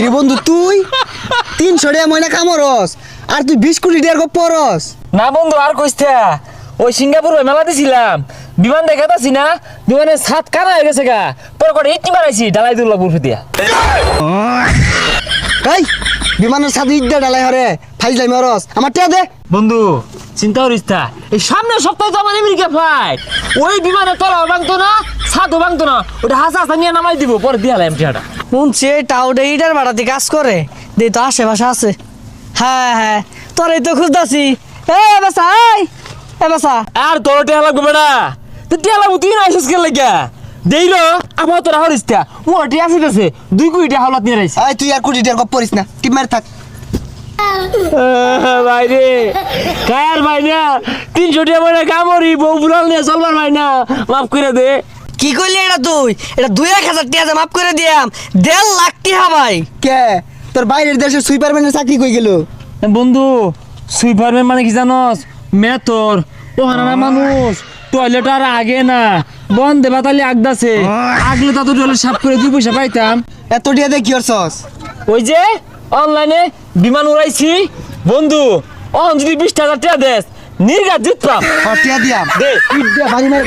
রে বন্ধু তুই 300 টাকা ময়না কামরস আর তুই 20 কোটি টাকার গপ পরস। না বন্ধু আর কইস্তা ওই সিঙ্গাপুর মেলা দিছিলাম বিমান দেখাতাছি না বিমানের ছাদ কানা হয়ে গেছে গা পরে করে ইটনি বানাইছি ডালাই দুল্লা বুরফে দিয়া। এই বিমানের সাথে ইদ্দা ডালাই হরে ফাইজলাই মরস আমার টাকা দে। বন্ধু চিন্তা করিস তা এই সামনের সপ্তাহে তো আমার আমেরিকা ফ্লাইট ওই বিমানে তলাও ভাঙতো না ছাদও ভাঙতো না ওটা হাসা হাসা নিয়ে নামাই দিব পরে দিয়ালাম টিয়াটা। শুনছি টাউডে ইটার ভাড়াতে কাজ করে দে তো আশেপাশে আছে। হ্যাঁ হ্যাঁ তোর তো খুঁজতাছি। এ বেসা এ বেসা আর তোর টিয়া লাগবে বেড়া তো টিয়া লাগবো তুই না আসিস কেন লাগিয়া দেইল আমার তোরা হরিস তা ও টিয়া আসিতেছে 2 কোটি টাকা হাওলাত নিয়ে রাইছে। এই তুই আর কোটি টাকার গপ পরিস না টিপ মার থাক। ভাই রে কায়ার ভাই না 300 টাকা মানে কামড়ি বউ বুড়াল নিয়ে চলবার ভাই না মাফ করে দে। কি করলি এটা তুই? এটা 2,000 টাকা মাফ করে দিয়াম 1.5 লাখ টাকা ভাই। কে তোর বাইরের দেশে সুইপারম্যানের চাকরি কই গেল? বন্ধু সুইপারম্যান মানে কি জানোস মেতর ও হানা মানুষ টয়লেট আর আগে না বন্ধে বাতালি আগদাছে আগলে তা তো টয়লেট সাফ করে 2 পয়সা পাইতাম। এত টাকা দিয়ে কি করছস? ওই যে অনলাইনে বিমান উড়াইছি বন্ধু অন যদি 20,000 টাকা দেস নির্ঘাত জিততাম। টাকা দিয়াম দে ইদ্দা বাড়ি মার